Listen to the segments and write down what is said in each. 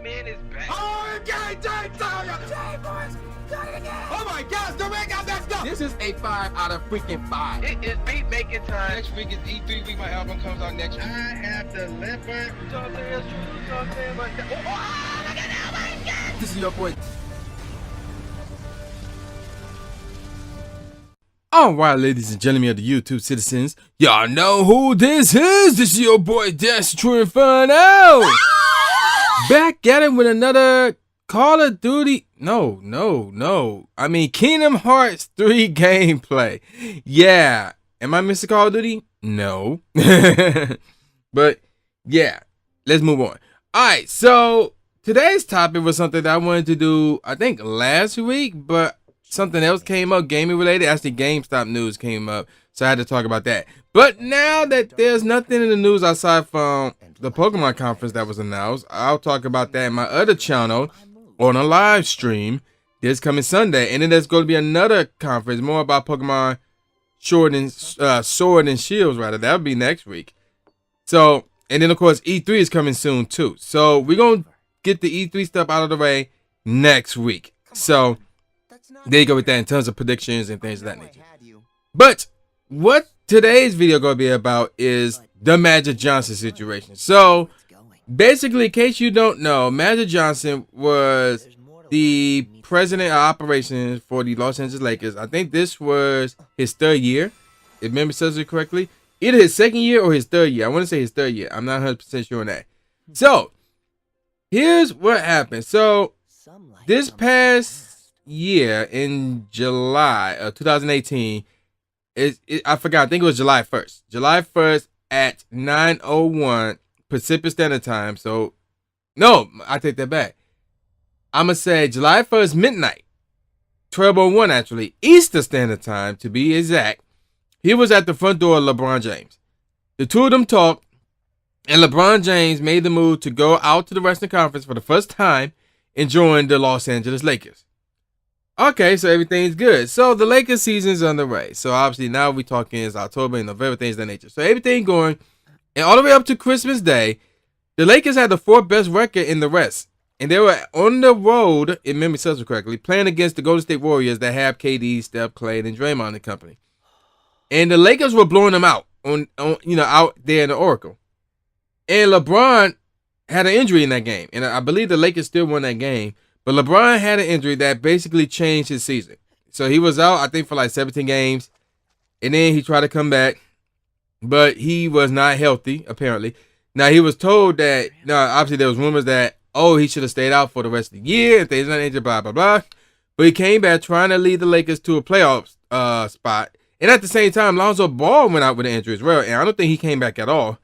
man is back. Oh, okay, Jay, boys, got it again. Oh my gosh, the man got messed up. This is a 5 out of freaking 5. It is beat making time. Next week is E3 week. My album comes out next week. I have delivered. You know what I'm saying? That's true. You know what I'm saying? But oh, look at that! Oh my God! This is your boy. Alright, ladies and gentlemen of the YouTube citizens, y'all know who this is. This is your boy Inferno. Back at it with another Call of Duty. No. I mean, Kingdom Hearts 3 gameplay. Yeah. Am I missing Call of Duty? No. But, yeah. Let's move on. Alright, so today's topic was something that I wanted to do, I think, last week, but something else came up, gaming related. Actually, GameStop news came up, so I had to talk about that. But now that there's nothing in the news aside from the Pokemon conference that was announced, I'll talk about that in my other channel on a live stream this coming Sunday. And then there's going to be another conference, more about Pokemon Sword and Shields, rather. That'll be next week. So, and then of course E3 is coming soon too. So we're going to get the E3 stuff out of the way next week. So there you go with that in terms of predictions and things of that nature. But what today's video going to be about is the Magic Johnson situation. So basically, in case you don't know, Magic Johnson was the president of operations for the Los Angeles Lakers. I think this was his third year, if memory serves it correctly. Either his second year or his third year. I want to say his third year. I'm not 100% sure on that. So here's what happened. So this past year in July of 2018, I forgot, I think it was July 1st. July 1st at 9:01 Pacific Standard Time. So, no, I take that back. I'm going to say July 1st midnight, 12:01 actually, Eastern Standard Time to be exact. He was at the front door of LeBron James. The two of them talked, and LeBron James made the move to go out to the Western Conference for the first time and join the Los Angeles Lakers. Okay, so everything's good. So the Lakers season's underway. So obviously now we're talking is October and November, things of that nature. So everything going, and all the way up to Christmas Day, the Lakers had the fourth best record in the West. And they were on the road, if memory serves me correctly, playing against the Golden State Warriors that have KD, Steph, Clay, and Draymond and company. And the Lakers were blowing them out out there in the Oracle. And LeBron had an injury in that game. And I believe the Lakers still won that game. But LeBron had an injury that basically changed his season. So he was out, I think, for like 17 games. And then he tried to come back. But he was not healthy, apparently. Now, he was told that, obviously there was rumors that, he should have stayed out for the rest of the year and things like that, blah, blah, blah. But he came back trying to lead the Lakers to a playoff spot. And at the same time, Lonzo Ball went out with an injury as well. And I don't think he came back at all.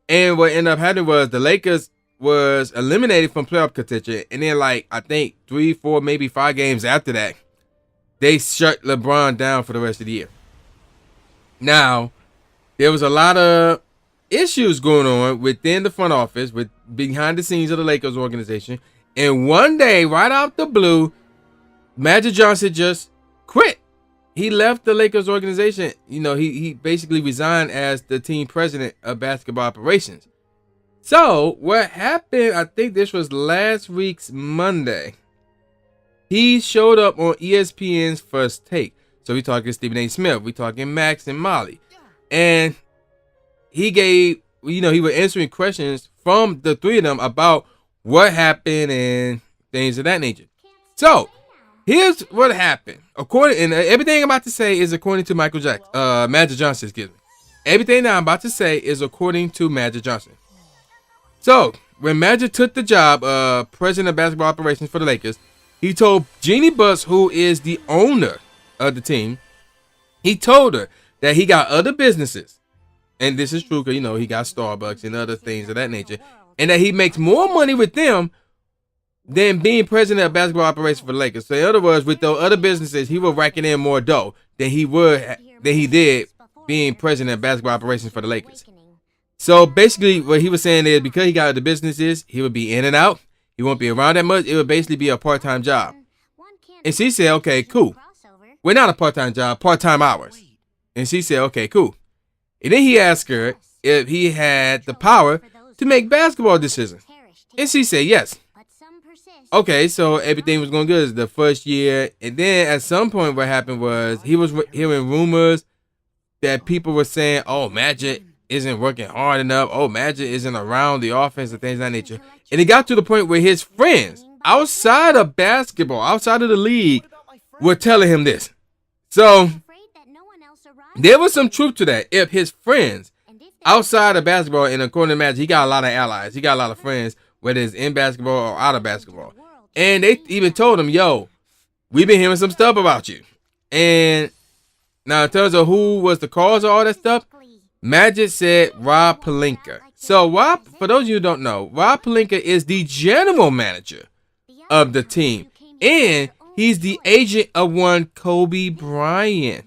And what ended up happening was the Lakers was eliminated from playoff contention. And then, I think 3, 4, maybe 5 games after that, they shut LeBron down for the rest of the year. Now, there was a lot of issues going on within the front office, with behind the scenes of the Lakers organization. And one day, right out the blue, Magic Johnson just quit. He left the Lakers organization. He basically resigned as the team president of basketball operations. So what happened, I think this was last week's Monday. He showed up on ESPN's First Take. So we talking Stephen A. Smith, we talking Max and Molly. And he gave, he was answering questions from the three of them about what happened and things of that nature. So here's what happened. And everything I'm about to say is according to Magic Johnson, excuse me. Everything that I'm about to say is according to Magic Johnson. So when Magic took the job of president of basketball operations for the Lakers, he told Jeanie, who is the owner of the team, he told her that he got other businesses. And this is true because, he got Starbucks and other things of that nature. And that he makes more money with them than being president of basketball operations for the Lakers. So in other words, with those other businesses, he was racking in more dough than he did being president of basketball operations for the Lakers. So basically what he was saying is because he got other businesses, he would be in and out. He won't be around that much. It would basically be a part-time job. And she said, okay, cool. Well, not a part-time job, part-time hours. And she said, okay, cool. And then he asked her if he had the power to make basketball decisions. And she said yes. okay, so everything was going good the first year. And then at some point what happened was he was hearing rumors that people were saying, oh, Magic isn't working hard enough. Oh, Magic isn't around the offense and things of that nature. And it got to the point where his friends outside of basketball, outside of the league, were telling him this. So there was some truth to that. If his friends outside of basketball, and according to Magic, he got a lot of allies. He got a lot of friends, whether it's in basketball or out of basketball. And they even told him, yo, we've been hearing some stuff about you. And now in terms of who was the cause of all that stuff, Magic said Rob Pelinka. So Rob, for those of you who don't know, Rob Pelinka is the general manager of the team. And he's the agent of one Kobe Bryant.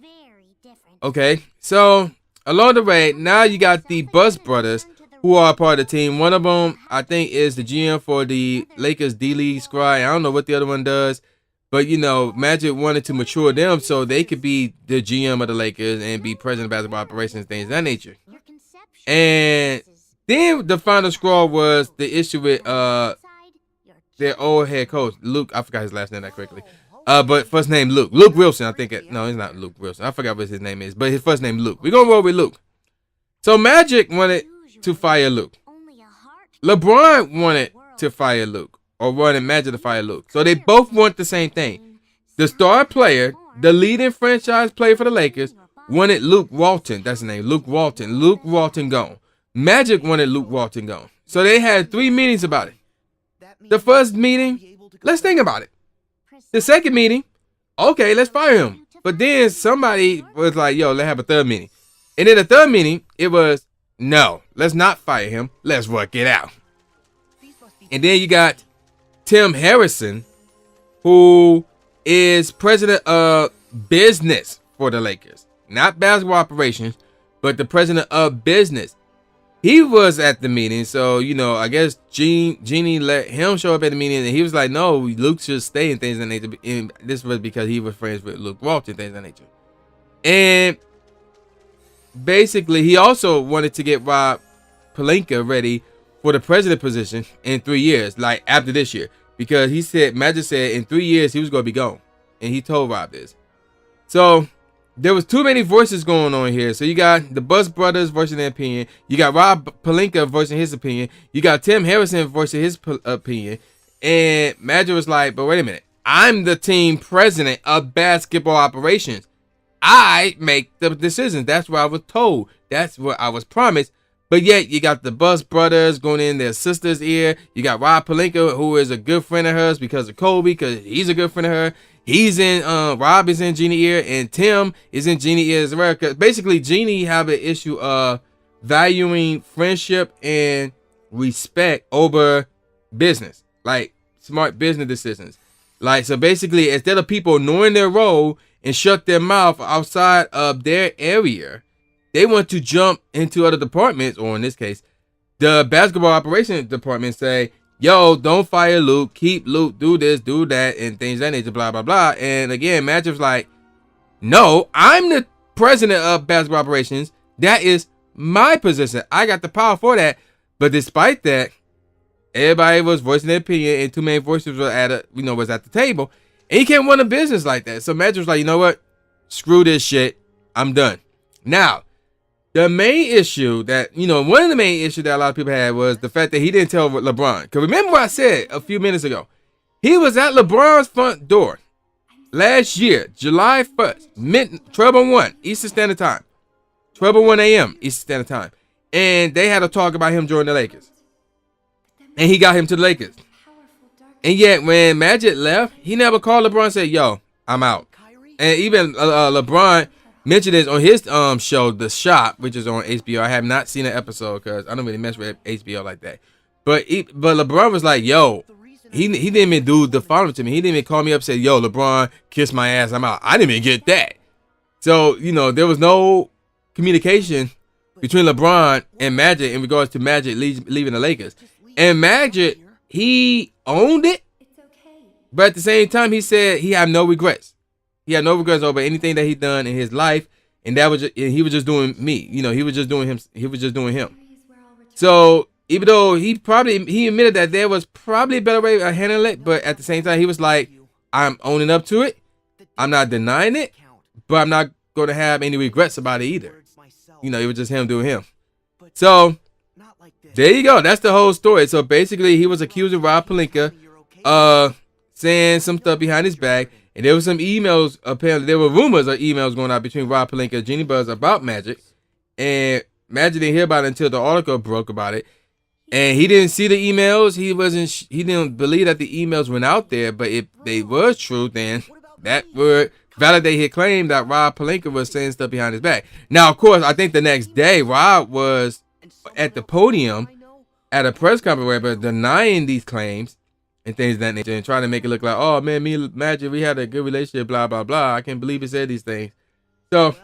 Okay, so along the way, now you got the Bus Brothers who are a part of the team. One of them, I think, is the GM for the Lakers D-League squad. I don't know what the other one does. But, you know, Magic wanted to mature them so they could be the GM of the Lakers and be president of basketball operations, things of that nature. And then the final straw was the issue with their old head coach, Luke. I forgot his last name that quickly. But first name Luke. Luke Wilson, I think. No, he's not Luke Wilson. I forgot what his name is. But his first name Luke. We're going to roll with Luke. So Magic wanted to fire Luke. LeBron wanted to fire Luke. Or wanted Magic to fire Luke. So they both want the same thing. The star player, the leading franchise player for the Lakers, wanted Luke Walton. That's his name. Luke Walton. Luke Walton gone. Magic wanted Luke Walton gone. So they had 3 meetings about it. The first meeting, let's think about it. The second meeting, okay, let's fire him. But then somebody was like, yo, let's have a third meeting. And in the third meeting, it was, no, let's not fire him. Let's work it out. And then you got Tim Harrison, who is president of business for the Lakers. Not basketball operations, but the president of business. He was at the meeting, so, you know, I guess Jeanie let him show up at the meeting, and he was like, no, Luke should stay and things of that nature. And this was because he was friends with Luke Walton, things of that nature. And basically, he also wanted to get Rob Pelinka ready for the president position in 3 years, like after this year. Because he said, Magic said in 3 years, he was going to be gone. And he told Rob this. So there was too many voices going on here. So you got the Bus Brothers voicing their opinion. You got Rob Pelinka voicing his opinion. You got Tim Harrison voicing his opinion. And Magic was like, but wait a minute. I'm the team president of basketball operations. I make the decisions. That's what I was told. That's what I was promised. But yet you got the Bus Brothers going in their sister's ear. You got Rob Pelinka, who is a good friend of hers because of Kobe, because he's a good friend of her. He's in, Rob is in Jeannie's ear, and Tim is in Jeannie's ear as well. Because basically, Jeannie have an issue of valuing friendship and respect over business, like smart business decisions. Like, so basically, instead of people knowing their role and shut their mouth outside of their area, they want to jump into other departments, or in this case, the basketball operations department, say, yo, don't fire Luke, keep Luke, do this, do that, and things that nature, blah, blah, blah. And again, Magic's like, no, I'm the president of basketball operations. That is my position. I got the power for that. But despite that, everybody was voicing their opinion, and too many voices were at the table. And he can't run a business like that. So Magic was like, you know what? Screw this shit. I'm done. Now, the main issue that, one of the main issues that a lot of people had was the fact that he didn't tell LeBron. Because remember what I said a few minutes ago. He was at LeBron's front door last year, July 1st, 12:01 Eastern Standard Time. 12:01 a.m. Eastern Standard Time. And they had a talk about him joining the Lakers. And he got him to the Lakers. And yet, when Magic left, he never called LeBron and said, yo, I'm out. And even LeBron mentioned this on his show, The Shop, which is on HBO. I have not seen an episode because I don't really mess with HBO like that. But LeBron was like, yo, he didn't even do the following to me. He didn't even call me up and say, yo, LeBron, kiss my ass, I'm out. I didn't even get that. So, there was no communication between LeBron and Magic in regards to Magic leaving the Lakers. And Magic, he owned it. But at the same time, he said he had no regrets. He had no regrets over anything that he done in his life, and he was just doing me. He was just doing him. He was just doing him. So even though he admitted that there was probably a better way to handle it, but at the same time, he was like, I'm owning up to it. I'm not denying it, but I'm not going to have any regrets about it either. You know, it was just him doing him. So, there you go. That's the whole story. So, basically, he was accusing Rob Pelinka of saying some stuff behind his back. And there were some emails, apparently, there were rumors of emails going out between Rob Pelinka and Jeanie Buss about Magic. And Magic didn't hear about it until the article broke about it. And he didn't see the emails. He didn't believe that the emails went out there. But if they were true, then that would validate his claim that Rob Pelinka was saying stuff behind his back. Now, of course, I think the next day, Rob was at the podium at a press conference where denying these claims and things of that nature and trying to make it look like, oh, man, me and Magic, we had a good relationship, blah, blah, blah. I can't believe he said these things. So,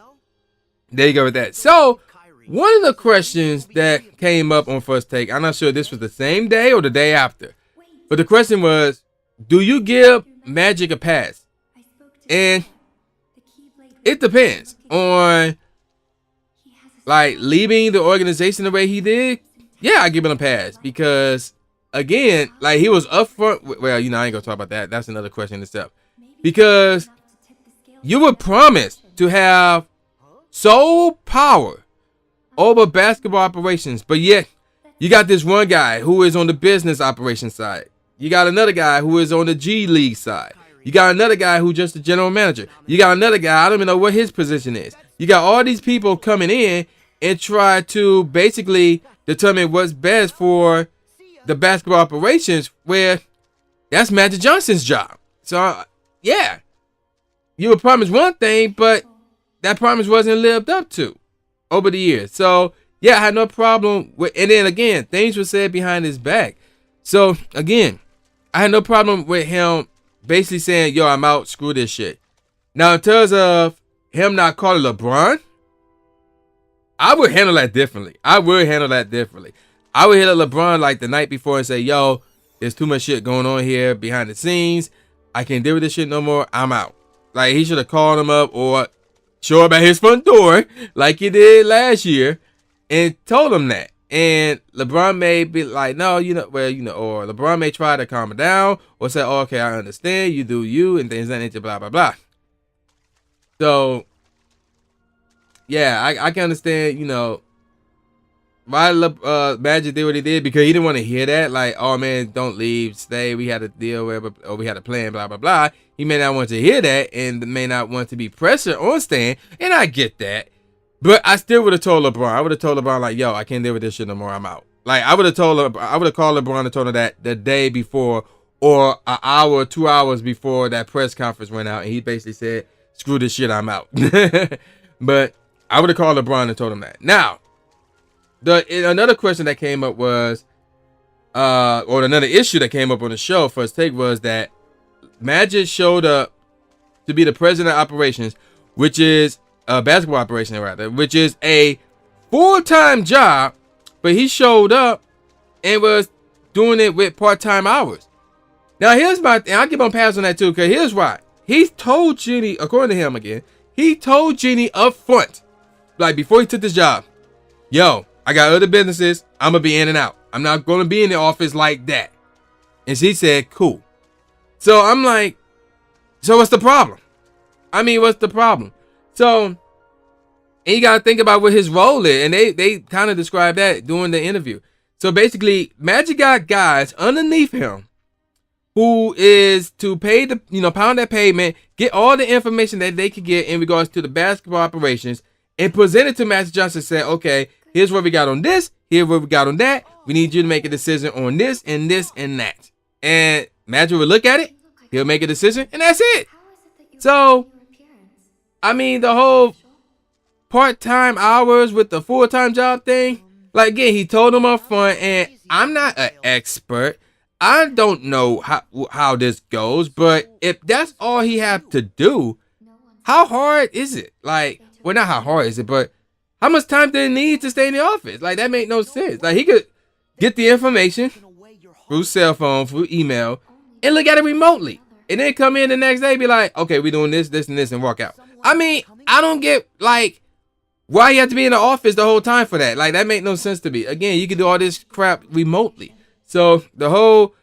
there you go with that. So, one of the questions that came up on First Take, I'm not sure if this was the same day or the day after, but the question was, do you give Magic a pass? And it depends on, like, leaving the organization the way he did. Yeah, I give him a pass because, again, like, he was upfront. Well, you know, I ain't gonna talk about that. That's another question in itself. Because you were promised to have sole power over basketball operations, but yet you got this one guy who is on the business operations side. You got another guy who is on the G League side. You got another guy who's just the general manager. You got another guy, I don't even know what his position is. You got all these people coming in and try to basically determine what's best for the basketball operations, where that's Magic Johnson's job. So, yeah, you were promised one thing, but that promise wasn't lived up to over the years. So, yeah, I had no problem with, and then again, things were said behind his back. So, again, I had no problem with him basically saying, yo, I'm out, screw this shit. Now, in terms of him not calling LeBron, I would handle that differently. I would hit LeBron like the night before and say, yo, there's too much shit going on here behind the scenes. I can't deal with this shit no more. I'm out. Like, he should have called him up or show up at his front door like he did last year and told him that. And LeBron may be like, no, or LeBron may try to calm it down or say, oh, okay, I understand. You do you and things like that, blah, blah, blah. So, yeah, I can understand, why Magic did what he did, because he didn't want to hear that. Like, oh, man, don't leave, stay. We had a deal, or we had a plan, blah, blah, blah. He may not want to hear that and may not want to be pressure on staying. And I get that. But I still would have told LeBron. I would have told LeBron, like, yo, I can't deal with this shit no more. I'm out. Like, I would have called LeBron and told him that the day before or an hour, 2 hours before that press conference went out. And he basically said, screw this shit, I'm out. But I would have called LeBron and told him that. Now, another question that came up was, or another issue that came up on the show, First Take, was that Magic showed up to be the president of operations, which is basketball operation rather, which is a full-time job, but he showed up and was doing it with part-time hours. Now here's my thing. I'll give him a pass on that too, because here's why. He told Jeanie, according to him again, he told Jeanie up front, like before he took this job, yo, I got other businesses, I'm gonna be in and out. I'm not gonna be in the office like that. And she said, cool. So I'm like, so what's the problem? What's the problem? So, and you got to think about what his role is. And they kind of described that during the interview. So basically, Magic got guys underneath him who is to pay the, pound that payment, get all the information that they could get in regards to the basketball operations, and present it to Magic Johnson and say, okay, here's what we got on this, here's what we got on that. We need you to make a decision on this and this and that. And Magic will look at it, he'll make a decision, and that's it. So, the whole part-time hours with the full-time job thing, like, again, he told him up front, and I'm not an expert. I don't know how this goes, but if that's all he have to do, how hard is it? Like, well, not how hard is it, but how much time do he need to stay in the office? Like, that make no sense. Like, he could get the information through cell phone, through email, and look at it remotely. And then come in the next day and be like, okay, we're doing this, this, and this, and walk out. I don't get, like, Why you have to be in the office the whole time for that? Like, that make no sense to me. Again, you can do all this crap remotely. So the whole,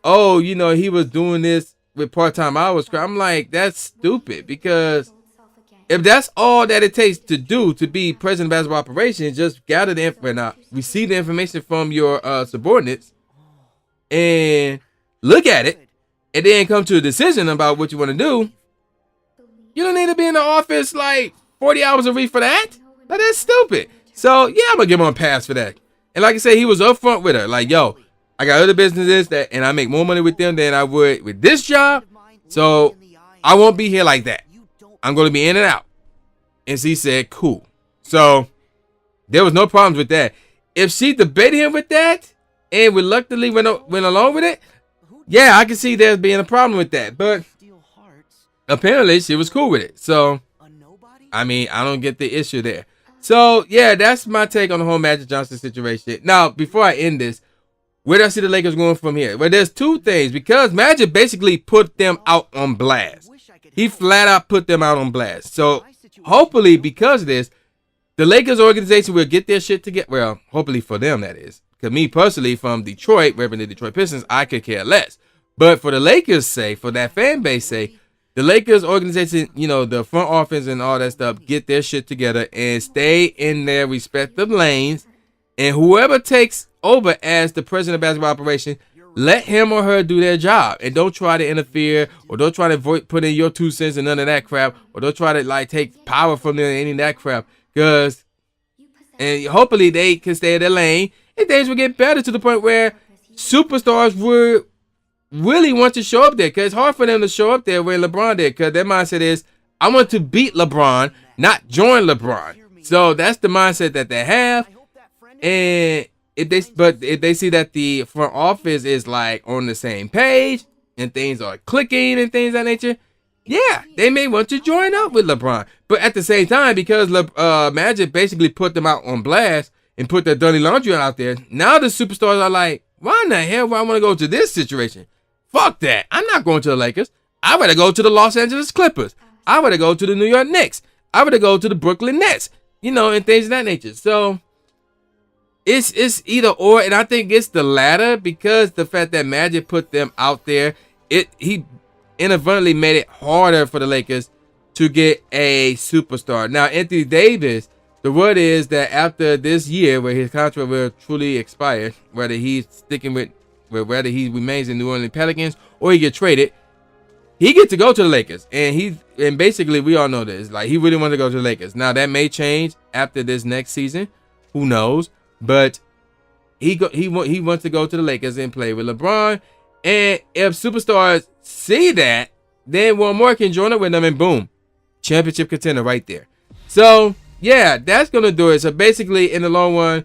oh, you know, he was doing this with part-time hours crap. I'm like, that's stupid, because if that's all that it takes to do to be president of basketball operations, just gather the info, receive the information from your subordinates and look at it, and then come to a decision about what you want to do. You don't need to be in the office like 40 hours a week for that. Like, that's stupid. So yeah, I'm gonna give him a pass for that. And like I said, he was upfront with her. Like, yo, I got other businesses that, and I make more money with them than I would with this job. So I won't be here like that. I'm going to be in and out. And she said, cool. So there was no problems with that. If she debated him with that and reluctantly went along with it, yeah, I can see there being a problem with that. But apparently she was cool with it. So, I mean, I don't get the issue there. So, yeah, that's my take on the whole Magic Johnson situation. Now, before I end this, where do I see the Lakers going from here? Well, there's two things, because Magic basically put them out on blast. He flat out put them out on blast. So hopefully, because of this, the Lakers organization will get their shit together. Well, hopefully for them, that is. Because me personally, from Detroit, repping the Detroit Pistons, I could care less. But for the Lakers' sake, for that fan base sake, the Lakers organization, you know, the front office and all that stuff, get their shit together and stay in their respective lanes. And whoever takes over as the president of basketball operation, let him or her do their job, and don't try to interfere, or don't try to put in your 2 cents and none of that crap, or don't try to like take power from them and any of that crap. And hopefully they can stay in their lane, and things will get better to the point where superstars would really want to show up there. Because it's hard for them to show up there when LeBron did, because their mindset is, I want to beat LeBron, not join LeBron. So that's the mindset that they have. And if they see that the front office is like on the same page and things are clicking and things of that nature, yeah, they may want to join up with LeBron. But at the same time, because Magic basically put them out on blast and put their dirty laundry out there, now the superstars are like, why in the hell would I want to go to this situation? Fuck that. I'm not going to the Lakers. I rather go to the Los Angeles Clippers. I rather go to the New York Knicks. I rather go to the Brooklyn Nets, you know, and things of that nature. So it's either or, and I think it's the latter, because the fact that Magic put them out there, he inadvertently made it harder for the Lakers to get a superstar. Now, Anthony Davis, the word is that after this year, where his contract will truly expire, whether he's sticking with whether he remains in New Orleans Pelicans or he get traded, he gets to go to the Lakers. And basically we all know this, like, he really wanted to go to the Lakers. Now that may change after this next season, who knows? But he wants to go to the Lakers and play with LeBron. And if superstars see that, then one more can join up with them, and boom, championship contender right there. So yeah, that's gonna do it. So basically, in the long run,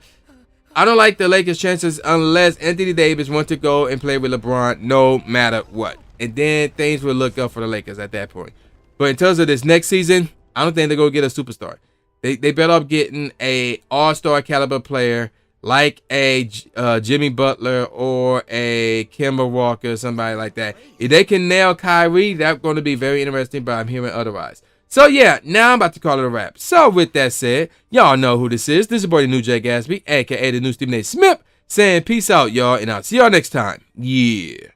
I don't like the Lakers' chances unless Anthony Davis wants to go and play with LeBron, no matter what. And then things will look up for the Lakers at that point. But in terms of this next season, I don't think they're gonna get a superstar. They better off getting a all-star caliber player like a Jimmy Butler or a Kemba Walker, somebody like that. If they can nail Kyrie, that's going to be very interesting, but I'm hearing otherwise. So yeah, now I'm about to call it a wrap. So with that said, y'all know who this is. This is your boy, the new Jay Gatsby, aka the new Stephen A. Smith, saying peace out, y'all, and I'll see y'all next time. Yeah.